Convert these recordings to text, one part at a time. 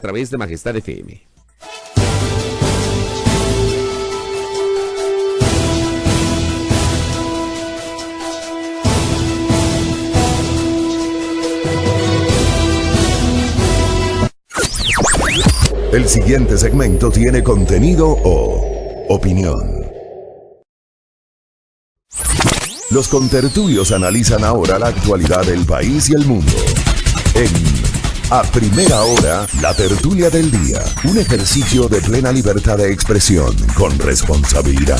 través de Majestad FM. El siguiente segmento tiene contenido o opinión. Los contertulios analizan ahora la actualidad del país y el mundo. En A Primera Hora, la tertulia del día. Un ejercicio de plena libertad de expresión con responsabilidad.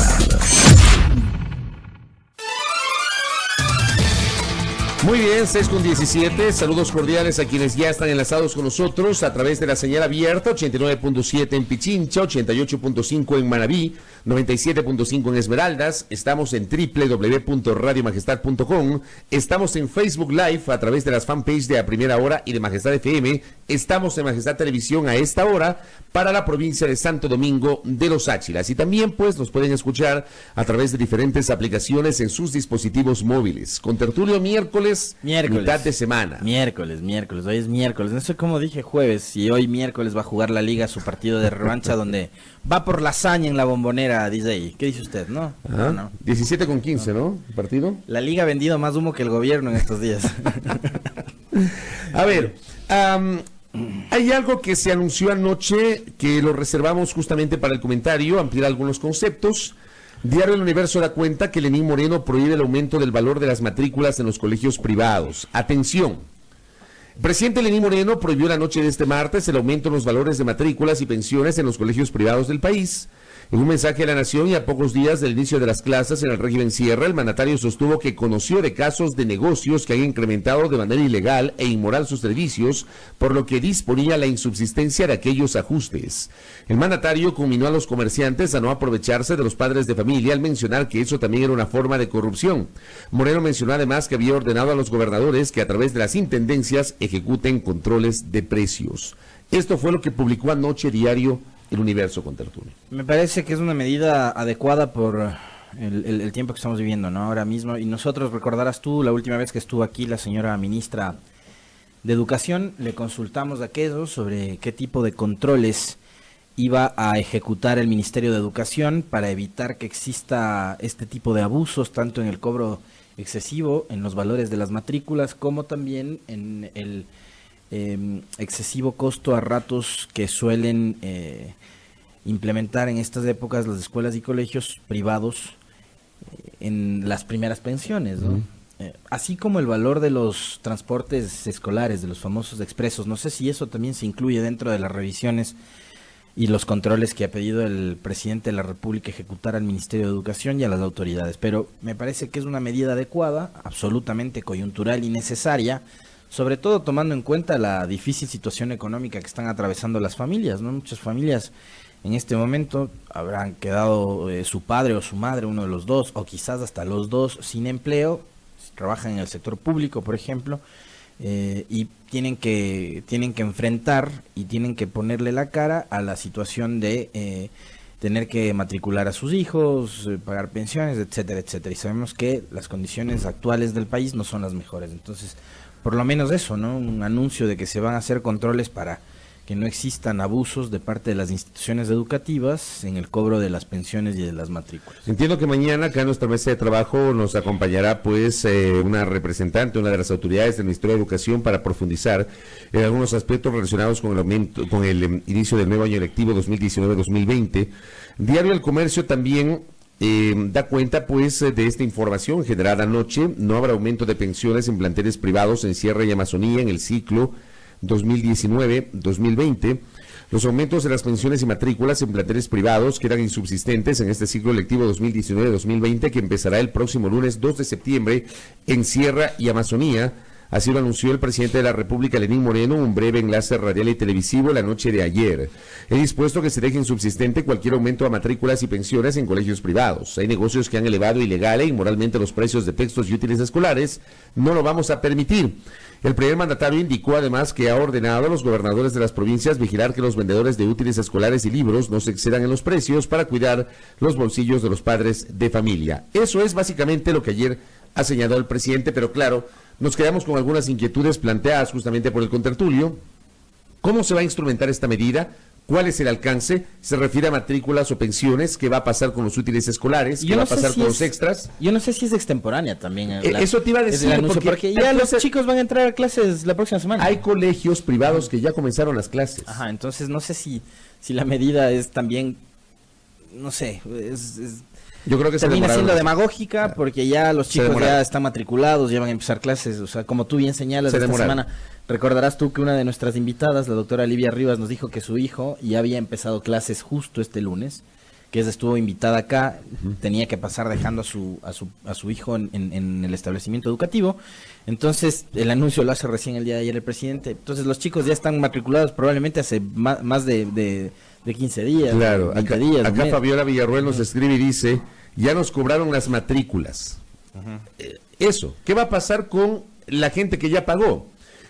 Muy bien, 6:17, saludos cordiales a quienes ya están enlazados con nosotros a través de la señal abierta, 89.7 en Pichincha, 88.5 en Manabí, 97.5 en Esmeraldas, estamos en www.radiomajestad.com, estamos en Facebook Live a través de las fanpages de A Primera Hora y de Majestad FM, estamos en Majestad Televisión a esta hora para la provincia de Santo Domingo de los Áchilas, y también pues nos pueden escuchar a través de diferentes aplicaciones en sus dispositivos móviles. Contertulio miércoles, mitad de semana. Miércoles, hoy es miércoles, no sé cómo dije jueves, y hoy miércoles va a jugar la Liga su partido de revancha donde va por la hazaña en la Bombonera, DJ. ¿Qué dice usted, no? Ajá. No. 17:15, ¿no? ¿El partido? La Liga ha vendido más humo que el gobierno en estos días. A ver, hay algo que se anunció anoche que lo reservamos justamente para el comentario, ampliar algunos conceptos. Diario El Universo da cuenta que Lenín Moreno prohíbe el aumento del valor de las matrículas en los colegios privados. Atención. El presidente Lenín Moreno prohibió la noche de este martes el aumento en los valores de matrículas y pensiones en los colegios privados del país. En un mensaje a la Nación y a pocos días del inicio de las clases en el régimen Sierra, el mandatario sostuvo que conoció de casos de negocios que han incrementado de manera ilegal e inmoral sus servicios, por lo que disponía la insubsistencia de aquellos ajustes. El mandatario conminó a los comerciantes a no aprovecharse de los padres de familia al mencionar que eso también era una forma de corrupción. Moreno mencionó además que había ordenado a los gobernadores que a través de las intendencias ejecuten controles de precios. Esto fue lo que publicó anoche Diario El Universo con Tertulio. Me parece que es una medida adecuada por el tiempo que estamos viviendo, ¿no? Ahora mismo, y nosotros, recordarás tú, la última vez que estuvo aquí la señora ministra de Educación, le consultamos a aquello sobre qué tipo de controles iba a ejecutar el Ministerio de Educación para evitar que exista este tipo de abusos, tanto en el cobro excesivo, en los valores de las matrículas, como también en el excesivo costo a ratos que suelen implementar en estas épocas las escuelas y colegios privados en las primeras pensiones, ¿no? Así como el valor de los transportes escolares, de los famosos expresos. No sé si eso también se incluye dentro de las revisiones y los controles que ha pedido el presidente de la República ejecutar al Ministerio de Educación y a las autoridades, pero me parece que es una medida adecuada, absolutamente coyuntural y necesaria, sobre todo tomando en cuenta la difícil situación económica que están atravesando las familias, ¿no? Muchas familias en este momento habrán quedado su padre o su madre, uno de los dos, o quizás hasta los dos, sin empleo, trabajan en el sector público, por ejemplo, y tienen que enfrentar y tienen que ponerle la cara a la situación de tener que matricular a sus hijos, pagar pensiones, etcétera, etcétera. Y sabemos que las condiciones actuales del país no son las mejores, entonces por lo menos eso, ¿no? Un anuncio de que se van a hacer controles para que no existan abusos de parte de las instituciones educativas en el cobro de las pensiones y de las matrículas. Entiendo que mañana acá en nuestra mesa de trabajo nos acompañará pues una representante, una de las autoridades del Ministerio de Educación para profundizar en algunos aspectos relacionados con el aumento, con el inicio del nuevo año lectivo 2019-2020. Diario El Comercio también da cuenta pues de esta información generada anoche. No habrá aumento de pensiones en planteles privados en Sierra y Amazonía en el ciclo 2019-2020. Los aumentos de las pensiones y matrículas en planteles privados quedan insubsistentes en este ciclo lectivo 2019-2020 que empezará el próximo lunes 2 de septiembre en Sierra y Amazonía. Así lo anunció el presidente de la República, Lenín Moreno, en un breve enlace radial y televisivo la noche de ayer. He dispuesto que se deje insubsistente cualquier aumento a matrículas y pensiones en colegios privados. Hay negocios que han elevado ilegal e inmoralmente los precios de textos y útiles escolares. No lo vamos a permitir. El primer mandatario indicó además que ha ordenado a los gobernadores de las provincias vigilar que los vendedores de útiles escolares y libros no se excedan en los precios para cuidar los bolsillos de los padres de familia. Eso es básicamente lo que ayer ha señalado el presidente, pero claro, nos quedamos con algunas inquietudes planteadas justamente por el contertulio, ¿Cómo se va a instrumentar esta medida? ¿Cuál es el alcance? ¿Se refiere a matrículas o pensiones? ¿Qué va a pasar con los útiles escolares? ¿Qué va a pasar con los extras? Yo no sé si es extemporánea también. Eso te iba a decir, porque ya los chicos van a entrar a clases la próxima semana. Hay colegios privados que ya comenzaron las clases. Ajá, entonces no sé si la medida es también, no sé, yo creo que termina siendo demagógica, porque ya los chicos ya están matriculados, ya van a empezar clases, o sea, como tú bien señalas, esta semana, recordarás tú que una de nuestras invitadas, la doctora Livia Rivas, nos dijo que su hijo ya había empezado clases justo este lunes, que ella estuvo invitada acá, tenía que pasar dejando a su hijo en el establecimiento educativo. Entonces el anuncio lo hace recién el día de ayer el presidente. Entonces los chicos ya están matriculados probablemente hace más de 15 días. Claro, 20 días. Acá Fabiola Villarruel nos escribe y dice, ya nos cobraron las matrículas. Eso, ¿qué va a pasar con la gente que ya pagó?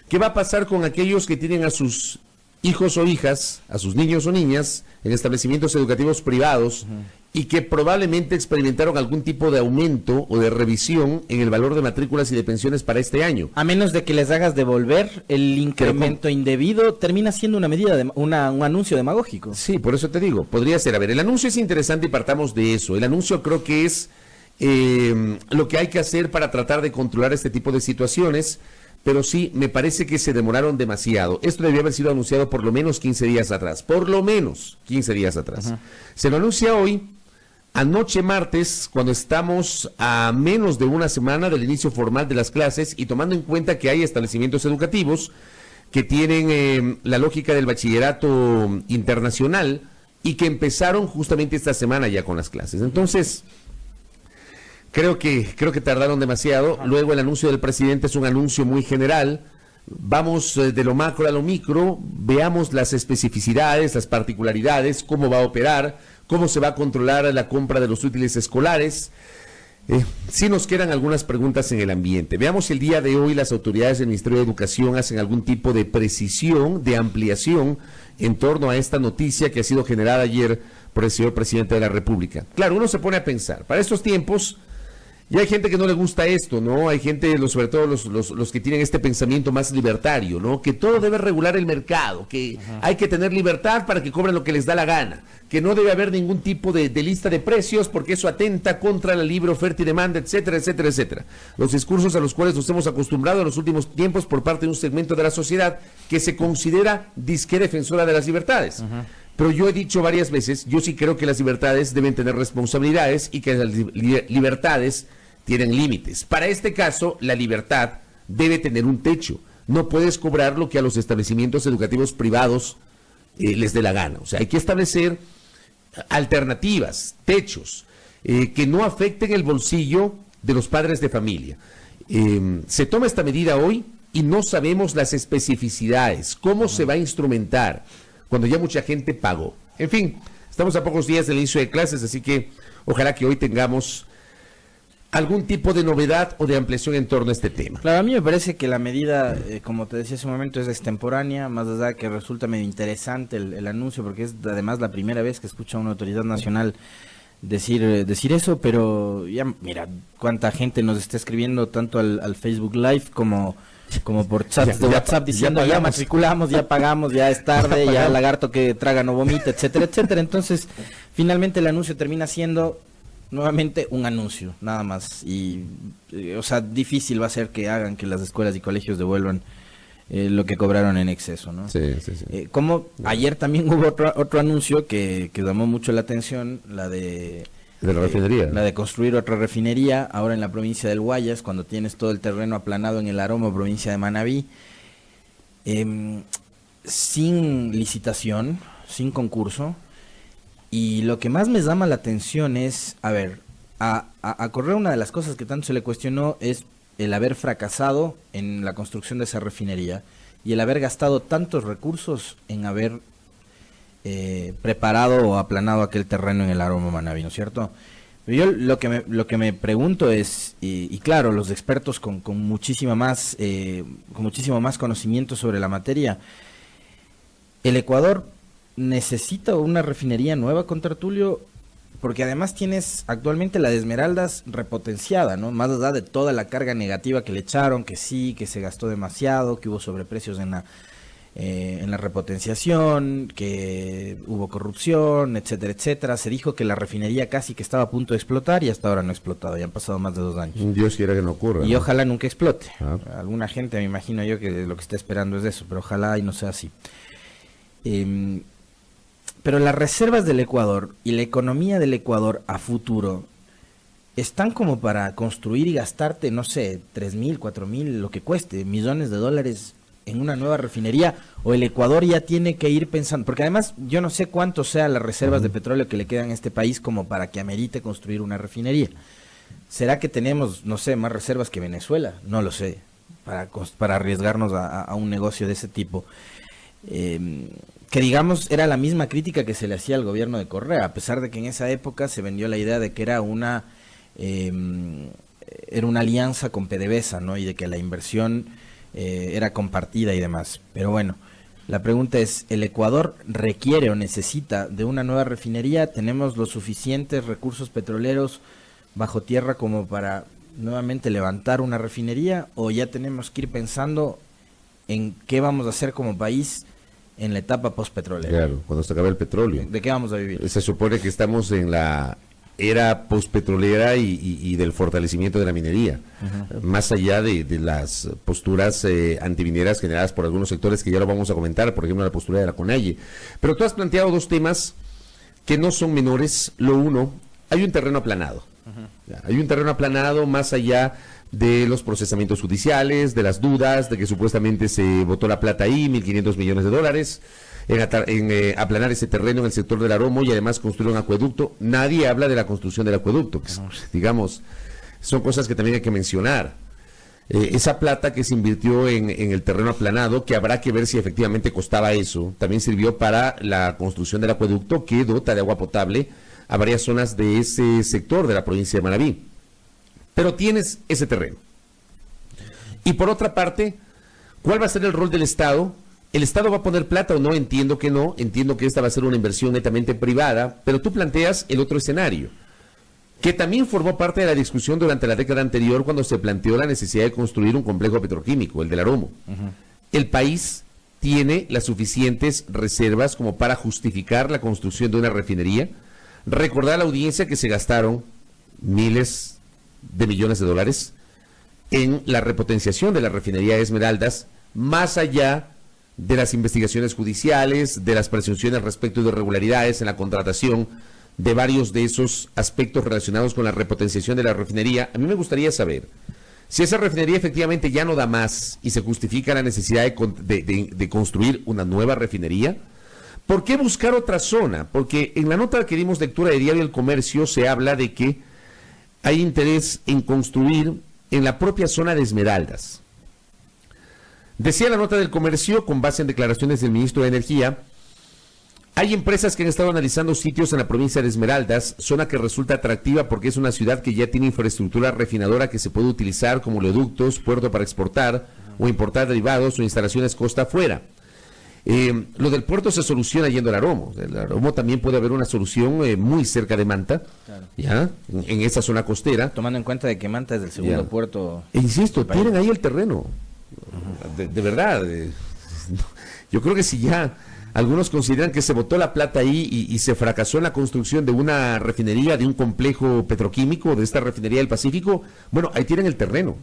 ¿Qué va a pasar con aquellos que tienen a sus hijos o hijas, a sus niños o niñas en establecimientos educativos privados y que probablemente experimentaron algún tipo de aumento o de revisión en el valor de matrículas y de pensiones para este año? A menos de que les hagas devolver el incremento indebido, termina siendo una medida, un anuncio demagógico. Sí, por eso te digo, podría ser. A ver, el anuncio es interesante y partamos de eso. El anuncio creo que es lo que hay que hacer para tratar de controlar este tipo de situaciones, pero sí, me parece que se demoraron demasiado. Esto debió haber sido anunciado por lo menos 15 días atrás. Por lo menos 15 días atrás. Se lo anuncia hoy. Anoche martes, cuando estamos a menos de una semana del inicio formal de las clases y tomando en cuenta que hay establecimientos educativos que tienen la lógica del bachillerato internacional y que empezaron justamente esta semana ya con las clases. Entonces, creo que tardaron demasiado. Luego el anuncio del presidente es un anuncio muy general. Vamos de lo macro a lo micro, veamos las especificidades, las particularidades, cómo va a operar, cómo se va a controlar la compra de los útiles escolares. Sí nos quedan algunas preguntas en el ambiente. Veamos si el día de hoy las autoridades del Ministerio de Educación hacen algún tipo de precisión, de ampliación en torno a esta noticia que ha sido generada ayer por el señor presidente de la República. Claro, uno se pone a pensar, para estos tiempos ya hay gente que no le gusta esto, ¿no? Hay gente, sobre todo los que tienen este pensamiento más libertario, ¿no? Que todo debe regular el mercado, que hay que tener libertad para que cobren lo que les da la gana, que no debe haber ningún tipo de lista de precios porque eso atenta contra la libre oferta y demanda, etcétera, etcétera, etcétera. Los discursos a los cuales nos hemos acostumbrado en los últimos tiempos por parte de un segmento de la sociedad que se considera disque defensora de las libertades. Pero yo he dicho varias veces, yo sí creo que las libertades deben tener responsabilidades y que las libertades tienen límites. Para este caso, la libertad debe tener un techo. No puedes cobrar lo que a los establecimientos educativos privados les dé la gana. O sea, hay que establecer alternativas, techos, que no afecten el bolsillo de los padres de familia. Se toma esta medida hoy y no sabemos las especificidades, cómo se va a instrumentar cuando ya mucha gente pagó. En fin, estamos a pocos días del inicio de clases, así que ojalá que hoy tengamos algún tipo de novedad o de ampliación en torno a este tema. Claro, a mí me parece que la medida, como te decía hace un momento, es extemporánea, más allá de que resulta medio interesante el anuncio, porque es además la primera vez que escucha a una autoridad nacional decir eso, pero ya mira cuánta gente nos está escribiendo tanto al Facebook Live como por chats de WhatsApp diciendo ya matriculamos, ya pagamos, ya es tarde, ya lagarto que traga no vomita, etcétera, etcétera. Entonces, finalmente el anuncio termina siendo nuevamente un anuncio, nada más. Y, o sea, difícil va a ser que hagan que las escuelas y colegios devuelvan lo que cobraron en exceso, ¿no? Sí. Como ayer también hubo otro anuncio que llamó mucho la atención, la de la refinería. La de construir otra refinería, ahora en la provincia del Guayas, cuando tienes todo el terreno aplanado en el Aromo, provincia de Manabí, sin licitación, sin concurso. Y lo que más me llama la atención es, a ver, a Correa una de las cosas que tanto se le cuestionó es el haber fracasado en la construcción de esa refinería y el haber gastado tantos recursos en haber preparado o aplanado aquel terreno en el Aromo Manabí, ¿no es cierto? Yo lo que me pregunto es, y claro, los expertos con muchísimo más conocimiento sobre la materia, ¿el Ecuador necesita una refinería nueva, con Tertulio? Porque además tienes actualmente la de Esmeraldas repotenciada, ¿no? Más allá de toda la carga negativa que le echaron, que sí, que se gastó demasiado, que hubo sobreprecios en la repotenciación, que hubo corrupción, etcétera, etcétera. Se dijo que la refinería casi que estaba a punto de explotar y hasta ahora no ha explotado, ya han pasado más de 2 años. Dios quiera que no ocurra. Y ¿no? ojalá nunca explote. Ah. Alguna gente, me imagino yo, que lo que está esperando es eso, pero ojalá y no sea así. Pero las reservas del Ecuador y la economía del Ecuador a futuro están como para construir y gastarte, no sé, 3.000, 4.000, lo que cueste, millones de dólares en una nueva refinería, o el Ecuador ya tiene que ir pensando, porque además yo no sé cuánto sean las reservas de petróleo que le quedan a este país como para que amerite construir una refinería. ¿Será que tenemos, no sé, más reservas que Venezuela? No lo sé, para arriesgarnos a un negocio de ese tipo. Que digamos era la misma crítica que se le hacía al gobierno de Correa, a pesar de que en esa época se vendió la idea de que era una alianza con PDVSA, ¿no? Y de que la inversión era compartida y demás. Pero bueno, la pregunta es, ¿el Ecuador requiere o necesita de una nueva refinería? ¿Tenemos los suficientes recursos petroleros bajo tierra como para nuevamente levantar una refinería? ¿O ya tenemos que ir pensando en qué vamos a hacer como país en la etapa postpetrolera? Claro, cuando se acabe el petróleo. ¿De qué vamos a vivir? Se supone que estamos en la era postpetrolera y del fortalecimiento de la minería, más allá de las posturas antimineras generadas por algunos sectores que ya lo vamos a comentar, por ejemplo la postura de la CONAIE. Pero tú has planteado 2 temas que no son menores. Lo uno, hay un terreno aplanado. Hay un terreno aplanado más allá de los procesamientos judiciales, de las dudas, de que supuestamente se botó la plata ahí, 1.500 millones de dólares, en aplanar ese terreno en el sector del Aromo y además construir un acueducto. Nadie habla de la construcción del acueducto, pues, digamos, son cosas que también hay que mencionar. Esa plata que se invirtió en el terreno aplanado, que habrá que ver si efectivamente costaba eso, también sirvió para la construcción del acueducto que dota de agua potable a varias zonas de ese sector de la provincia de Manabí. Pero tienes ese terreno. Y por otra parte, ¿cuál va a ser el rol del Estado? ¿El Estado va a poner plata o no? Entiendo que no. Entiendo que esta va a ser una inversión netamente privada, pero tú planteas el otro escenario, que también formó parte de la discusión durante la década anterior cuando se planteó la necesidad de construir un complejo petroquímico, el del Aromo. El país tiene las suficientes reservas como para justificar la construcción de una refinería. Recordar a la audiencia que se gastaron miles de millones de dólares en la repotenciación de la refinería de Esmeraldas, más allá de las investigaciones judiciales, de las presunciones respecto de irregularidades en la contratación, de varios de esos aspectos relacionados con la repotenciación de la refinería. A mí me gustaría saber si esa refinería efectivamente ya no da más y se justifica la necesidad de construir una nueva refinería. ¿Por qué buscar otra zona? Porque en la nota que dimos lectura de Diario El Comercio se habla de que hay interés en construir en la propia zona de Esmeraldas. Decía la nota del Comercio, con base en declaraciones del ministro de Energía, hay empresas que han estado analizando sitios en la provincia de Esmeraldas, zona que resulta atractiva porque es una ciudad que ya tiene infraestructura refinadora que se puede utilizar como oleoductos, puerto para exportar o importar derivados o instalaciones costa afuera. Lo del puerto se soluciona yendo al Aromo. El Aromo también puede haber una solución muy cerca de Manta, claro, ¿ya? En esa zona costera. Tomando en cuenta de que Manta es el segundo puerto. E insisto, tienen ahí el terreno. De verdad. Yo creo que si ya algunos consideran que se botó la plata ahí y se fracasó en la construcción de una refinería, de un complejo petroquímico, de esta refinería del Pacífico, bueno, ahí tienen el terreno.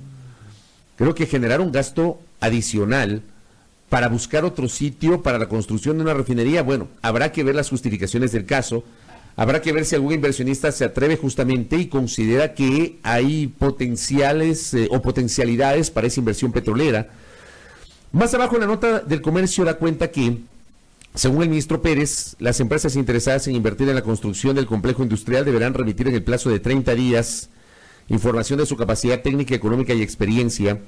Creo que generar un gasto adicional para buscar otro sitio para la construcción de una refinería, bueno, habrá que ver las justificaciones del caso, habrá que ver si algún inversionista se atreve justamente y considera que hay potenciales o potencialidades para esa inversión petrolera. Más abajo en la nota del Comercio da cuenta que, según el ministro Pérez, las empresas interesadas en invertir en la construcción del complejo industrial deberán remitir en el plazo de 30 días información de su capacidad técnica, económica y experiencia.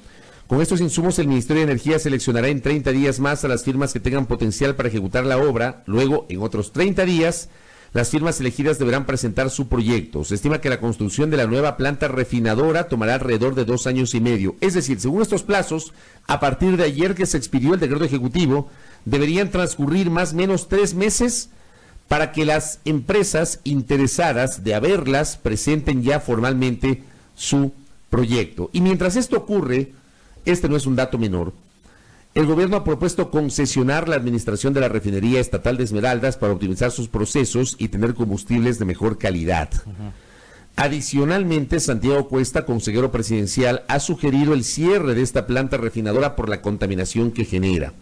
Con estos insumos, el Ministerio de Energía seleccionará en 30 días más a las firmas que tengan potencial para ejecutar la obra. Luego, en otros 30 días, las firmas elegidas deberán presentar su proyecto. Se estima que la construcción de la nueva planta refinadora tomará alrededor de 2 años y medio. Es decir, según estos plazos, a partir de ayer que se expidió el decreto ejecutivo, deberían transcurrir más o menos 3 meses para que las empresas interesadas de haberlas presenten ya formalmente su proyecto. Y mientras esto ocurre, este no es un dato menor, El gobierno ha propuesto concesionar la administración de la refinería estatal de Esmeraldas para optimizar sus procesos y tener combustibles de mejor calidad. Adicionalmente, Santiago Cuesta, consejero presidencial, ha sugerido el cierre de esta planta refinadora por la contaminación que genera.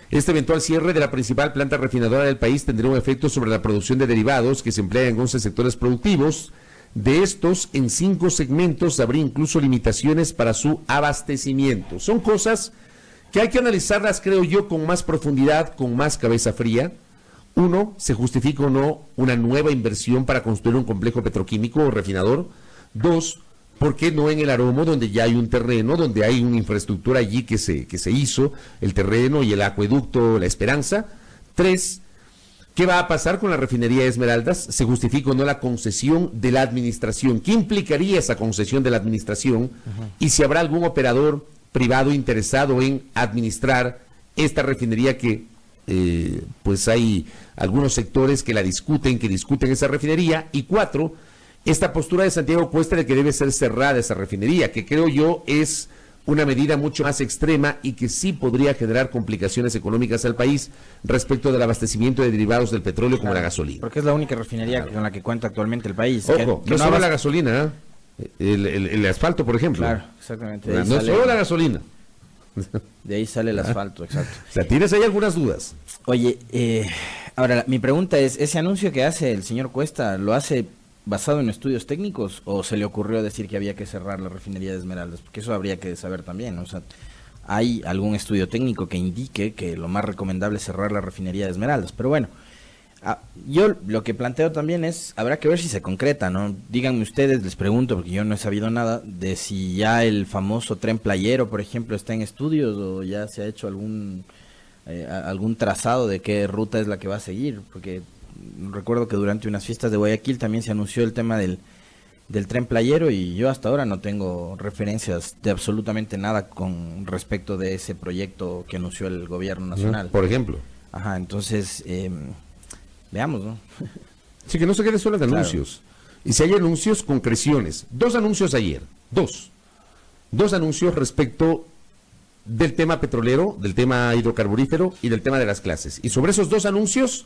Este eventual cierre de la principal planta refinadora del país tendría un efecto sobre la producción de derivados que se emplean en 11 sectores productivos. De estos, en 5 segmentos habría incluso limitaciones para su abastecimiento. Son cosas que hay que analizarlas, creo yo, con más profundidad, con más cabeza fría. Uno, ¿se justifica o no una nueva inversión para construir un complejo petroquímico o refinador? Dos, ¿por qué no en el Aromo, donde ya hay un terreno, donde hay una infraestructura allí que se hizo, el terreno y el acueducto La Esperanza? Tres, ¿qué va a pasar con la refinería de Esmeraldas? ¿Se justifica o no la concesión de la administración? ¿Qué implicaría esa concesión de la administración? Y si habrá algún operador privado interesado en administrar esta refinería que pues hay algunos sectores que discuten esa refinería. Y 4, esta postura de Santiago Cuesta de que debe ser cerrada esa refinería, que creo yo es una medida mucho más extrema y que sí podría generar complicaciones económicas al país respecto del abastecimiento de derivados del petróleo como la gasolina. Porque es la única refinería con la que cuenta actualmente el país. Ojo, no solo la gasolina, el asfalto, por ejemplo. Claro, exactamente. No solo la gasolina. De ahí sale el asfalto, exacto. O sea, tienes ahí algunas dudas. Oye, ahora mi pregunta es, ¿ese anuncio que hace el señor Cuesta, lo hace basado en estudios técnicos o se le ocurrió decir que había que cerrar la refinería de Esmeraldas? Porque eso habría que saber también, ¿no? O sea, ¿hay algún estudio técnico que indique que lo más recomendable es cerrar la refinería de Esmeraldas? Pero bueno, yo lo que planteo también es, habrá que ver si se concreta, ¿no? Díganme ustedes, les pregunto, porque yo no he sabido nada, de si ya el famoso Tren Playero, por ejemplo, está en estudios o ya se ha hecho algún trazado de qué ruta es la que va a seguir, porque recuerdo que durante unas fiestas de Guayaquil también se anunció el tema del Tren Playero y yo hasta ahora no tengo referencias de absolutamente nada con respecto de ese proyecto que anunció el gobierno nacional. Por ejemplo. Ajá, entonces... veamos, ¿no? Sí, que no se quede solo de anuncios. Claro. Y si hay anuncios, concreciones. 2 anuncios ayer. Dos anuncios respecto del tema petrolero, del tema hidrocarburífero y del tema de las clases. Y sobre esos 2 anuncios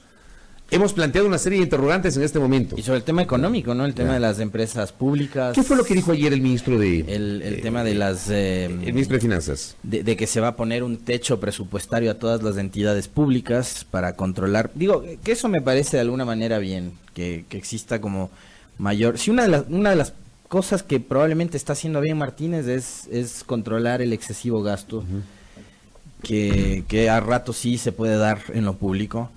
hemos planteado una serie de interrogantes en este momento. Y sobre el tema económico, ¿no? El tema de las empresas públicas. ¿Qué fue lo que dijo ayer el ministro de... El tema de las... el ministro de Finanzas. De que se va a poner un techo presupuestario a todas las entidades públicas para controlar... Digo, que eso me parece de alguna manera bien, que exista como mayor... Si una de las cosas que probablemente está haciendo bien Martínez es controlar el excesivo gasto, que a rato sí se puede dar en lo público.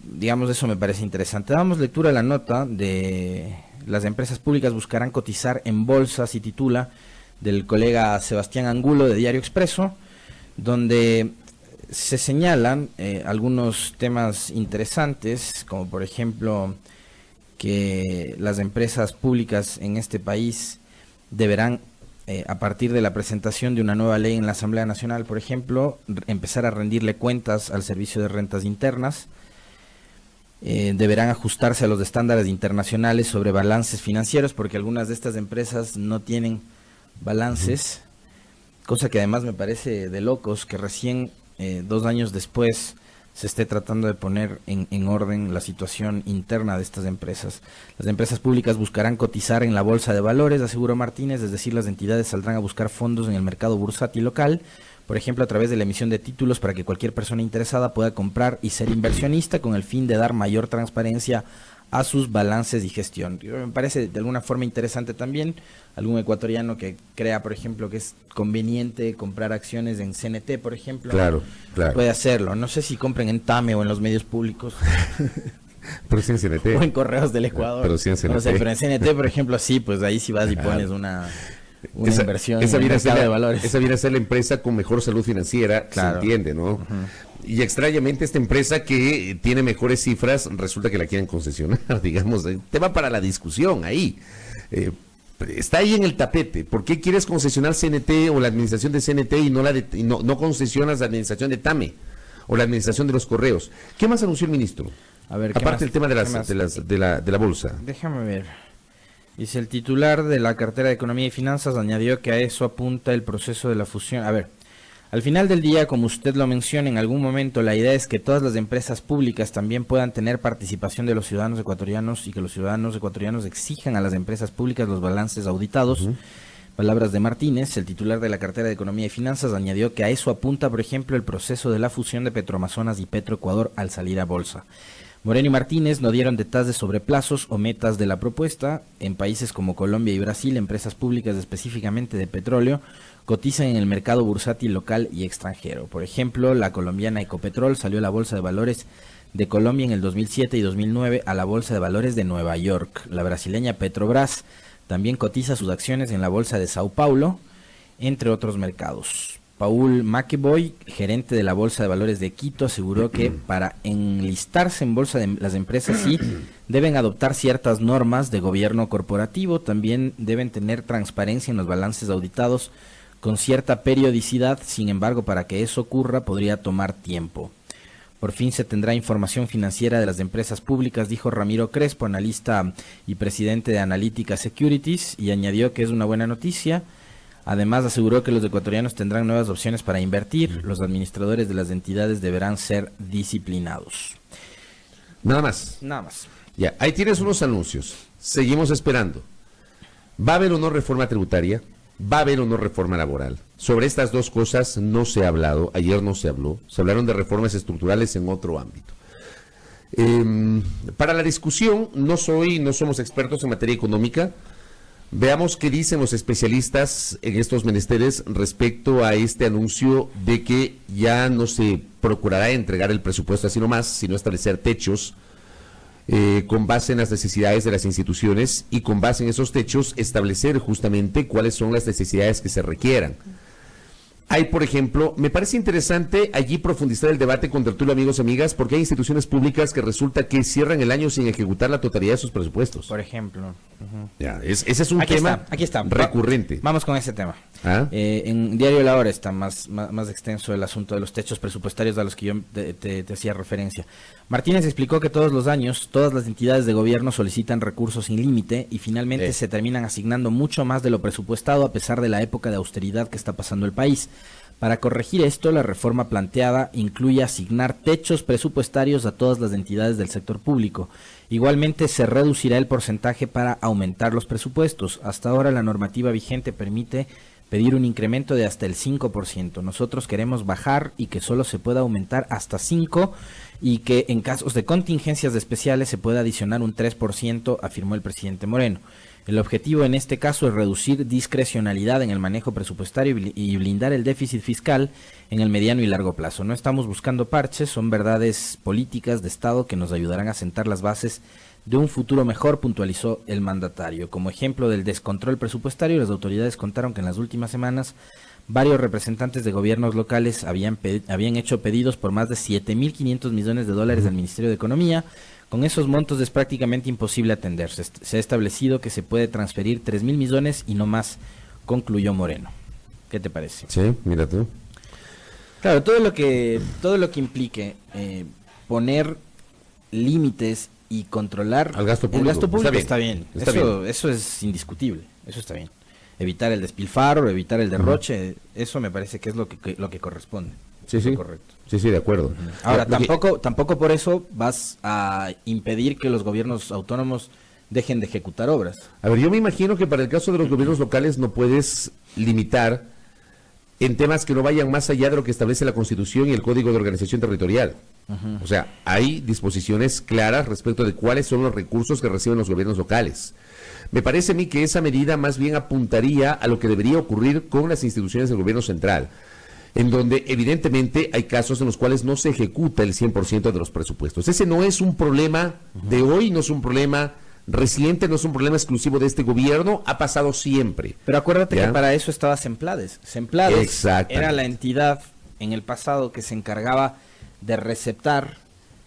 Digamos, eso me parece interesante. Damos lectura a la nota de las empresas públicas buscarán cotizar en bolsas y titula del colega Sebastián Angulo de Diario Expreso, donde se señalan algunos temas interesantes, como por ejemplo que las empresas públicas en este país deberán, a partir de la presentación de una nueva ley en la Asamblea Nacional, por ejemplo, empezar a rendirle cuentas al Servicio de Rentas Internas. Deberán ajustarse a los estándares internacionales sobre balances financieros, porque algunas de estas empresas no tienen balances, cosa que además me parece de locos, que recién 2 años después se esté tratando de poner en orden la situación interna de estas empresas. Las empresas públicas buscarán cotizar en la bolsa de valores, aseguró Martínez, es decir, las entidades saldrán a buscar fondos en el mercado bursátil local, por ejemplo, a través de la emisión de títulos para que cualquier persona interesada pueda comprar y ser inversionista con el fin de dar mayor transparencia a sus balances y gestión. Me parece de alguna forma interesante también algún ecuatoriano que crea, por ejemplo, que es conveniente comprar acciones en CNT, por ejemplo. Claro. Puede hacerlo. No sé si compren en TAME o en los medios públicos. Pero sí en CNT. O en Correos del Ecuador. Pero sí en CNT. No sé, pero en CNT, por ejemplo, sí, pues ahí sí vas y pones una inversión en el mercado de valores. Esa viene a ser la empresa con mejor salud financiera, claro. Se entiende, ¿no? Y extrañamente esta empresa que tiene mejores cifras, resulta que la quieren concesionar, digamos, tema para la discusión ahí. Está ahí en el tapete. ¿Por qué quieres concesionar CNT o la administración de CNT y no concesionas la administración de TAME o la administración de los correos? ¿Qué más anunció el ministro? A ver, aparte del tema de la bolsa. Déjame ver. Dice, el titular de la cartera de Economía y Finanzas añadió que a eso apunta el proceso de la fusión. A ver, Al final del día, como usted lo menciona en algún momento, la idea es que todas las empresas públicas también puedan tener participación de los ciudadanos ecuatorianos y que los ciudadanos ecuatorianos exijan a las empresas públicas los balances auditados. Palabras de Martínez, el titular de la cartera de Economía y Finanzas, añadió que a eso apunta, por ejemplo, el proceso de la fusión de Petroamazonas y Petroecuador al salir a bolsa. Moreno y Martínez no dieron detalles sobre plazos o metas de la propuesta. En países como Colombia y Brasil, empresas públicas específicamente de petróleo cotizan en el mercado bursátil local y extranjero. Por ejemplo, la colombiana Ecopetrol salió a la Bolsa de Valores de Colombia en el 2007 y 2009 a la Bolsa de Valores de Nueva York. La brasileña Petrobras también cotiza sus acciones en la Bolsa de Sao Paulo, entre otros mercados. Paul McEvoy, gerente de la Bolsa de Valores de Quito, aseguró que para enlistarse en bolsa las empresas sí deben adoptar ciertas normas de gobierno corporativo, también deben tener transparencia en los balances auditados con cierta periodicidad. Sin embargo, para que eso ocurra podría tomar tiempo. Por fin se tendrá información financiera de las empresas públicas, dijo Ramiro Crespo, analista y presidente de Analytica Securities, y añadió que es una buena noticia. Además, aseguró que los ecuatorianos tendrán nuevas opciones para invertir. Los administradores de las entidades deberán ser disciplinados. Nada más. Nada más. Ya, ahí tienes unos anuncios. Seguimos esperando. ¿Va a haber o no reforma tributaria? ¿Va a haber o no reforma laboral? Sobre estas dos cosas no se ha hablado. Ayer no se habló. Se hablaron de reformas estructurales en otro ámbito. Para la discusión, no somos expertos en materia económica. Veamos qué dicen los especialistas en estos menesteres respecto a este anuncio de que ya no se procurará entregar el presupuesto así nomás, sino establecer techos con base en las necesidades de las instituciones y con base en esos techos establecer justamente cuáles son las necesidades que se requieran. Hay, por ejemplo, me parece interesante allí profundizar el debate con tertulia, amigos y amigas, porque hay instituciones públicas que resulta que cierran el año sin ejecutar la totalidad de sus presupuestos. Por ejemplo. Ya, ese es un tema aquí está. recurrente. Vamos con ese tema. ¿Ah? En Diario La Hora está más extenso el asunto de los techos presupuestarios a los que yo te hacía referencia. Martínez explicó que todos los años todas las entidades de gobierno solicitan recursos sin límite y finalmente se terminan asignando mucho más de lo presupuestado a pesar de la época de austeridad que está pasando el país. Para corregir esto, la reforma planteada incluye asignar techos presupuestarios a todas las entidades del sector público. Igualmente se reducirá el porcentaje para aumentar los presupuestos. Hasta ahora la normativa vigente permite pedir un incremento de hasta el 5%. Nosotros queremos bajar y que solo se pueda aumentar hasta 5% y que en casos de contingencias especiales se pueda adicionar un 3%, afirmó el presidente Moreno. El objetivo en este caso es reducir discrecionalidad en el manejo presupuestario y blindar el déficit fiscal en el mediano y largo plazo. No estamos buscando parches, son verdades políticas de Estado que nos ayudarán a sentar las bases de un futuro mejor, puntualizó el mandatario. Como ejemplo del descontrol presupuestario, las autoridades contaron que en las últimas semanas varios representantes de gobiernos locales habían hecho pedidos por más de 7.500 millones de dólares del Ministerio de Economía. Con esos montos es prácticamente imposible atenderse. Se ha establecido que se puede transferir 3.000 millones y no más, concluyó Moreno. ¿Qué te parece? Sí, mira tú. Claro, todo lo que implique poner límites y controlar al gasto público, el gasto público está bien. Eso es indiscutible, eso está bien. Evitar el despilfarro, evitar el derroche, eso me parece que es lo que corresponde. Sí, sí. Correcto. Sí, de acuerdo. Ahora, tampoco por eso vas a impedir que los gobiernos autónomos dejen de ejecutar obras. A ver, yo me imagino que para el caso de los gobiernos locales no puedes limitar en temas que no vayan más allá de lo que establece la Constitución y el Código de Organización Territorial. O sea, hay disposiciones claras respecto de cuáles son los recursos que reciben los gobiernos locales. Me parece a mí que esa medida más bien apuntaría a lo que debería ocurrir con las instituciones del gobierno central, en donde evidentemente hay casos en los cuales no se ejecuta el 100% de los presupuestos. Ese no es un problema de hoy, no es un problema reciente, no es un problema exclusivo de este gobierno, ha pasado siempre. Pero acuérdate que para eso estaba Semplades. Semplades era la entidad en el pasado que se encargaba de receptar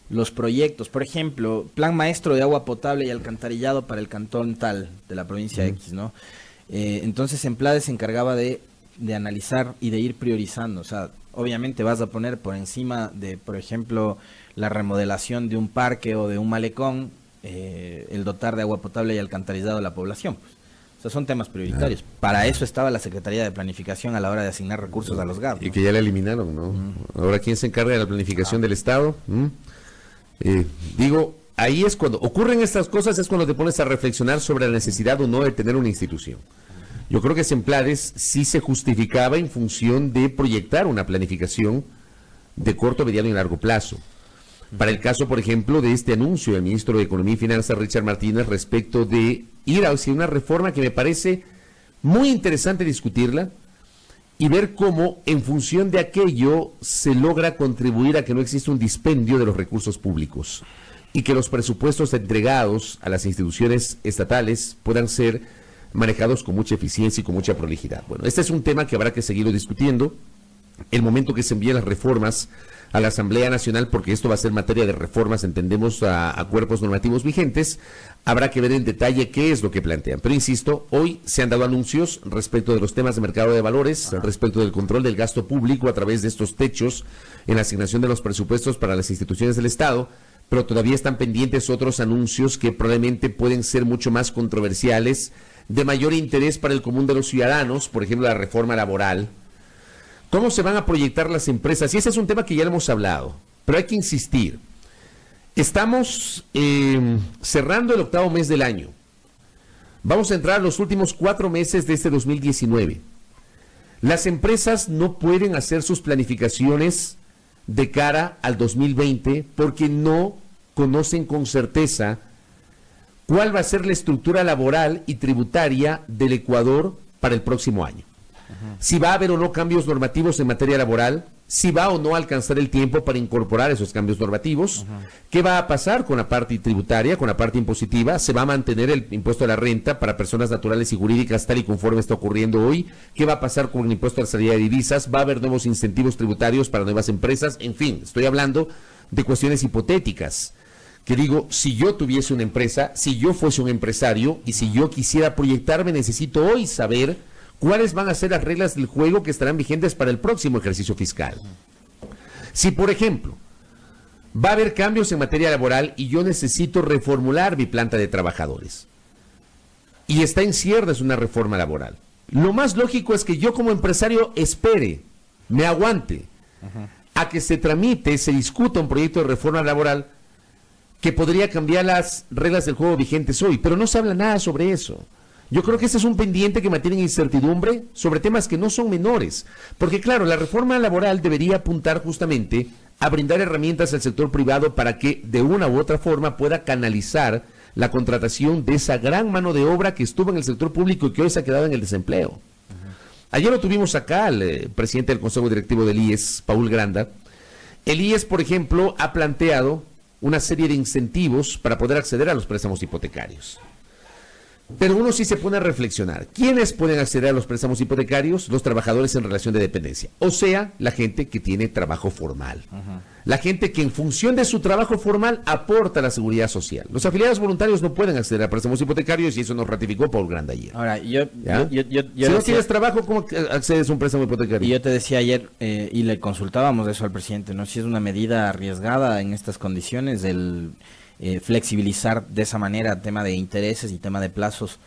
los proyectos. Por ejemplo, Plan Maestro de Agua Potable y Alcantarillado para el cantón tal de la provincia X, ¿no? Entonces Semplades se encargaba de analizar y de ir priorizando. O sea, obviamente vas a poner por encima de, por ejemplo, la remodelación de un parque o de un malecón, el dotar de agua potable y alcantarillado a la población. O sea, son temas prioritarios. Para eso estaba la Secretaría de Planificación a la hora de asignar recursos a los GAP, ¿no? Y que ya la eliminaron, ¿no? Ahora, ¿quién se encarga de la planificación del Estado? Digo, ahí es cuando ocurren estas cosas, es cuando te pones a reflexionar sobre la necesidad o no de tener una institución. Yo creo que Semplares sí se justificaba en función de proyectar una planificación de corto, mediano y largo plazo. Para el caso, por ejemplo, de este anuncio del ministro de Economía y Finanzas, Richard Martínez, respecto de ir hacia una reforma que me parece muy interesante discutirla y ver cómo, en función de aquello, se logra contribuir a que no exista un dispendio de los recursos públicos y que los presupuestos entregados a las instituciones estatales puedan ser manejados con mucha eficiencia y con mucha prolijidad. Bueno, este es un tema que habrá que seguirlo discutiendo. El momento que se envíen las reformas a la Asamblea Nacional, porque esto va a ser materia de reformas, entendemos, a cuerpos normativos vigentes, habrá que ver en detalle qué es lo que plantean. Pero insisto, hoy se han dado anuncios respecto de los temas de mercado de valores, respecto del control del gasto público a través de estos techos en la asignación de los presupuestos para las instituciones del Estado, pero todavía están pendientes otros anuncios que probablemente pueden ser mucho más controversiales, de mayor interés para el común de los ciudadanos, por ejemplo, la reforma laboral. ¿Cómo se van a proyectar las empresas? Y ese es un tema que ya lo hemos hablado, pero hay que insistir. Estamos cerrando el 8º mes del año. Vamos a entrar a los últimos 4 meses de este 2019. Las empresas no pueden hacer sus planificaciones de cara al 2020 porque no conocen con certeza cuál va a ser la estructura laboral y tributaria del Ecuador para el próximo año. Si va a haber o no cambios normativos en materia laboral, si va o no a alcanzar el tiempo para incorporar esos cambios normativos, qué va a pasar con la parte tributaria, con la parte impositiva, se va a mantener el impuesto a la renta para personas naturales y jurídicas tal y conforme está ocurriendo hoy, qué va a pasar con el impuesto a la salida de divisas, va a haber nuevos incentivos tributarios para nuevas empresas, en fin, estoy hablando de cuestiones hipotéticas. Que digo, si yo tuviese una empresa, si yo fuese un empresario y si yo quisiera proyectarme, necesito hoy saber cuáles van a ser las reglas del juego que estarán vigentes para el próximo ejercicio fiscal. Si, por ejemplo, va a haber cambios en materia laboral y yo necesito reformular mi planta de trabajadores y está en ciernes una reforma laboral, lo más lógico es que yo como empresario espere, me aguante a que se tramite, se discuta un proyecto de reforma laboral que podría cambiar las reglas del juego vigentes hoy, pero no se habla nada sobre eso. Yo creo que ese es un pendiente que mantiene incertidumbre sobre temas que no son menores, porque claro, la reforma laboral debería apuntar justamente a brindar herramientas al sector privado para que de una u otra forma pueda canalizar la contratación de esa gran mano de obra que estuvo en el sector público y que hoy se ha quedado en el desempleo. Ayer lo tuvimos acá, al presidente del Consejo Directivo del IES, Paul Granda. El IES, por ejemplo, ha planteado una serie de incentivos para poder acceder a los préstamos hipotecarios. Pero uno sí se pone a reflexionar. ¿Quiénes pueden acceder a los préstamos hipotecarios? Los trabajadores en relación de dependencia. O sea, la gente que tiene trabajo formal. La gente que en función de su trabajo formal aporta a la seguridad social. Los afiliados voluntarios no pueden acceder a préstamos hipotecarios y eso nos ratificó Paul Granda ayer. Ahora, si no tienes trabajo, ¿cómo accedes a un préstamo hipotecario? Y yo te decía ayer, y le consultábamos eso al presidente, ¿no? Si es una medida arriesgada en estas condiciones, el flexibilizar de esa manera tema de intereses y tema de plazos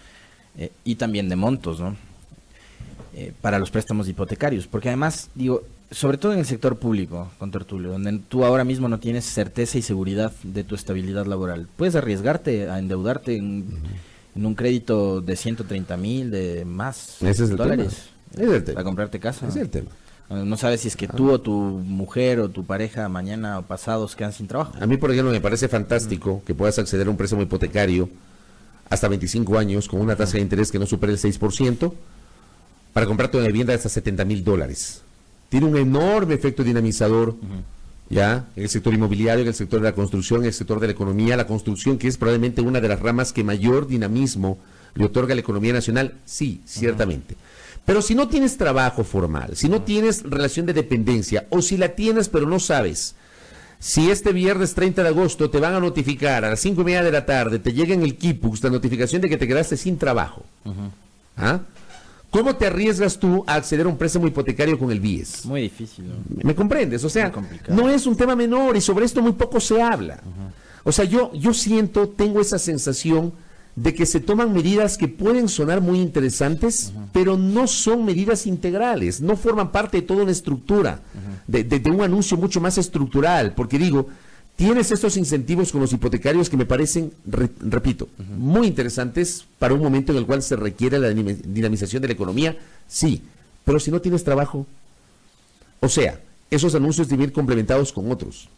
y también de montos, ¿no? Para los préstamos hipotecarios, porque además, digo, sobre todo en el sector público, con Tertulio, donde tú ahora mismo no tienes certeza y seguridad de tu estabilidad laboral, puedes arriesgarte a endeudarte en un crédito de 130,000 de más Ese es el dólares tema. Para comprarte casa. Ese es el tema. No sabes si es que tú o tu mujer o tu pareja mañana o pasados quedan sin trabajo. A mí, por ejemplo, me parece fantástico que puedas acceder a un préstamo hipotecario hasta 25 años con una tasa de interés que no supere el 6% para comprarte una vivienda de hasta $70,000. Tiene un enorme efecto dinamizador ya en el sector inmobiliario, en el sector de la construcción, en el sector de la economía, la construcción, que es probablemente una de las ramas que mayor dinamismo le otorga a la economía nacional. Sí, ciertamente. Pero si no tienes trabajo formal, si no tienes relación de dependencia, o si la tienes pero no sabes, si este viernes 30 de agosto te van a notificar a las 5:30 de la tarde, te llega en el Kipux la notificación de que te quedaste sin trabajo, ¿cómo te arriesgas tú a acceder a un préstamo hipotecario con el BIES? Muy difícil, ¿no? ¿Me comprendes? O sea, no es un tema menor y sobre esto muy poco se habla. O sea, yo siento, tengo esa sensación de que se toman medidas que pueden sonar muy interesantes, pero no son medidas integrales, no forman parte de toda una estructura, de un anuncio mucho más estructural, porque digo, tienes estos incentivos con los hipotecarios que me parecen, repito, muy interesantes para un momento en el cual se requiere la dinamización de la economía, sí, pero si no tienes trabajo, o sea, esos anuncios deben ir complementados con otros.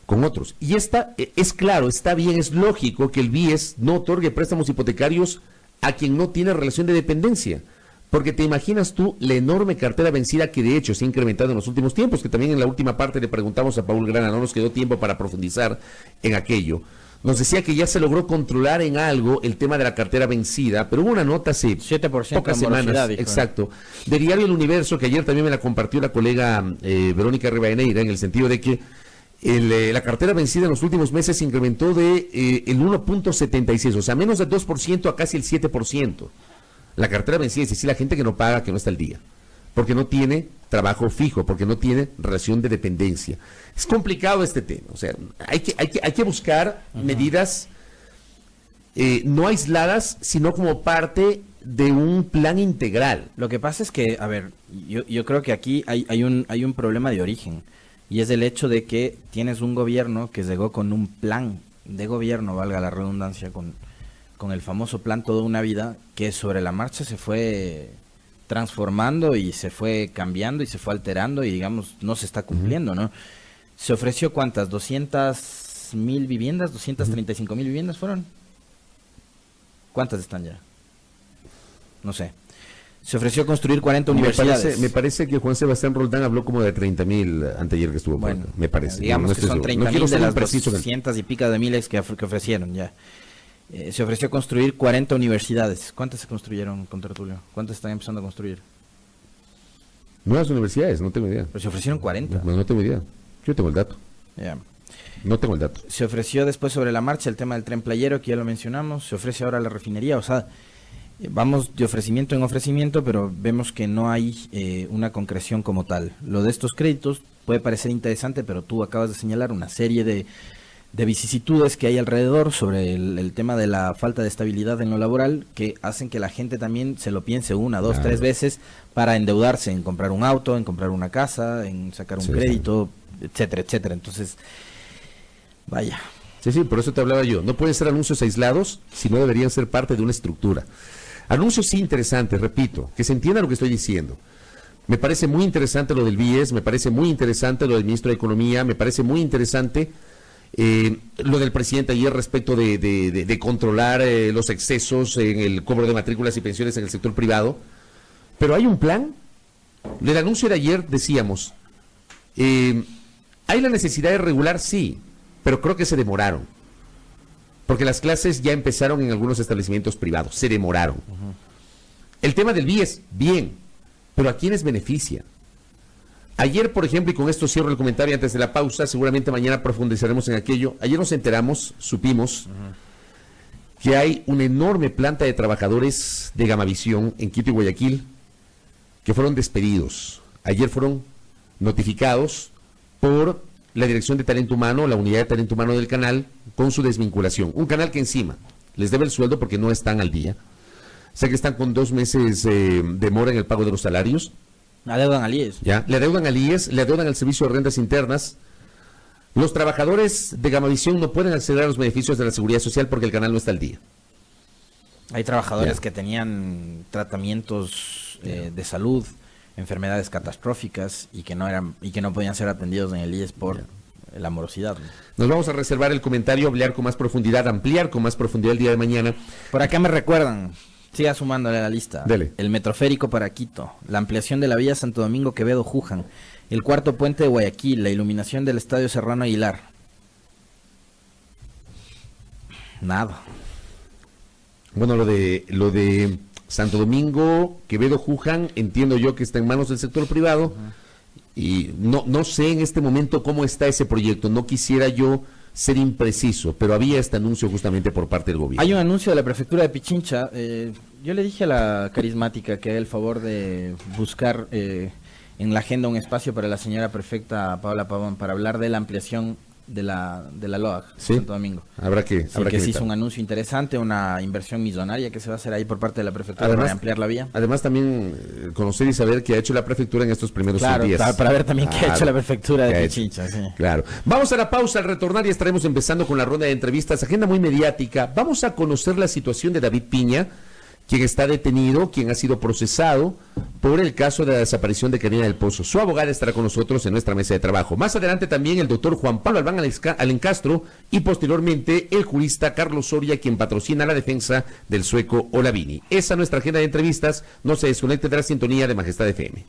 Con otros. Y es claro, está bien, es lógico que el BIES no otorgue préstamos hipotecarios a quien no tiene relación de dependencia. Porque te imaginas tú la enorme cartera vencida que de hecho se ha incrementado en los últimos tiempos, que también en la última parte le preguntamos a Paul Grana, no nos quedó tiempo para profundizar en aquello. Nos decía que ya se logró controlar en algo el tema de la cartera vencida, pero hubo una nota hace 7% pocas semanas, exacto, de Diario El Universo, que ayer también me la compartió la colega Verónica Rivadeneira, en el sentido de que la cartera vencida en los últimos meses se incrementó de el 1.76, o sea, menos del 2% a casi el 7%. La cartera vencida, es decir, la gente que no paga, que no está al día, porque no tiene trabajo fijo, porque no tiene relación de dependencia. Es complicado este tema, o sea, hay que buscar medidas no aisladas, sino como parte de un plan integral. Lo que pasa es que, a ver, yo creo que aquí hay un problema de origen, y es el hecho de que tienes un gobierno que llegó con un plan de gobierno, valga la redundancia, con el famoso plan Toda una Vida, que sobre la marcha se fue transformando y se fue cambiando y se fue alterando y digamos no se está cumpliendo, ¿no? Se ofreció ¿cuántas? 200.000 viviendas, 235.000 viviendas fueron. ¿Cuántas están ya? No sé. Se ofreció construir 40 universidades. Me parece que Juan Sebastián Roldán habló como de 30.000 anteayer que estuvo. Bueno, me parece. Digamos que son 30.000 de las 200 y pico de miles que ofrecieron ya. Se ofreció construir 40 universidades. ¿Cuántas se construyeron, Contertulio? ¿Cuántas están empezando a construir? Nuevas universidades, no tengo idea. Pero se ofrecieron 40. No tengo idea. Yo tengo el dato. Yeah. No tengo el dato. Se ofreció después sobre la marcha el tema del tren playero, que ya lo mencionamos. Se ofrece ahora la refinería. O sea, vamos de ofrecimiento en ofrecimiento, pero vemos que no hay una concreción como tal. Lo de estos créditos puede parecer interesante, pero tú acabas de señalar una serie de vicisitudes que hay alrededor sobre el tema de la falta de estabilidad en lo laboral, que hacen que la gente también se lo piense una, dos, tres veces para endeudarse en comprar un auto, en comprar una casa, en sacar un crédito, etcétera, etcétera. Entonces, vaya. Sí, por eso te hablaba yo. No pueden ser anuncios aislados, sino deberían ser parte de una estructura. Anuncios sí interesantes, repito, que se entienda lo que estoy diciendo. Me parece muy interesante lo del BIES, me parece muy interesante lo del ministro de Economía, me parece muy interesante lo del presidente ayer respecto de controlar los excesos en el cobro de matrículas y pensiones en el sector privado, pero hay un plan. Del anuncio de ayer decíamos, hay la necesidad de regular, sí, pero creo que se demoraron, porque las clases ya empezaron en algunos establecimientos privados, se demoraron. El tema del BIES, bien, pero ¿a quiénes beneficia? Ayer, por ejemplo, y con esto cierro el comentario antes de la pausa, seguramente mañana profundizaremos en aquello. Ayer nos enteramos, supimos, que hay una enorme planta de trabajadores de Gamavisión en Quito y Guayaquil que fueron despedidos. Ayer fueron notificados por la Dirección de Talento Humano, la Unidad de Talento Humano del canal, con su desvinculación. Un canal que encima les debe el sueldo porque no están al día. O sea que están con 2 meses de mora en el pago de los salarios. Adeudan al IES. Ya, le adeudan al IES, le adeudan al Servicio de Rentas Internas. Los trabajadores de Gamavisión no pueden acceder a los beneficios de la Seguridad Social porque el canal no está al día. Hay trabajadores que tenían tratamientos de salud, enfermedades catastróficas y que no podían ser atendidos en el IES por la morosidad, ¿no? Nos vamos a reservar el comentario, ampliar con más profundidad el día de mañana. Por acá me recuerdan. Siga sumándole a la lista. Dele. El metroférico para Quito, la ampliación de la vía Santo Domingo Quevedo Juján, el cuarto puente de Guayaquil, la iluminación del Estadio Serrano Aguilar. Nada. Bueno, lo de Santo Domingo Quevedo Juján, entiendo yo que está en manos del sector privado y no sé en este momento cómo está ese proyecto. No quisiera yo ser impreciso, pero había este anuncio justamente por parte del gobierno. Hay un anuncio de la prefectura de Pichincha. Yo le dije a la carismática que haga el favor de buscar en la agenda un espacio para la señora prefecta Paola Pavón para hablar de la ampliación la LOAG, Sí. Santo Domingo. Habrá que Sí, que se hizo visitar. un anuncio interesante, una inversión millonaria que se va a hacer ahí por parte de la prefectura para ampliar la vía. Además también conocer y saber qué ha hecho la prefectura en estos primeros Claro, días. para ver también qué ha hecho la prefectura qué ha de hecho. Pichincha. Sí. Claro. Vamos a la pausa, al retornar y estaremos empezando con la ronda de entrevistas, agenda muy mediática. Vamos a conocer la situación de David Piña, quien está detenido, quien ha sido procesado por el caso de la desaparición de Karina del Pozo. Su abogada estará con nosotros en nuestra mesa de trabajo. Más adelante también el doctor Juan Pablo Albán Alencastro y posteriormente el jurista Carlos Soria, quien patrocina la defensa del sueco Olavini. Esa es nuestra agenda de entrevistas. No se desconecte de la sintonía de Majestad FM.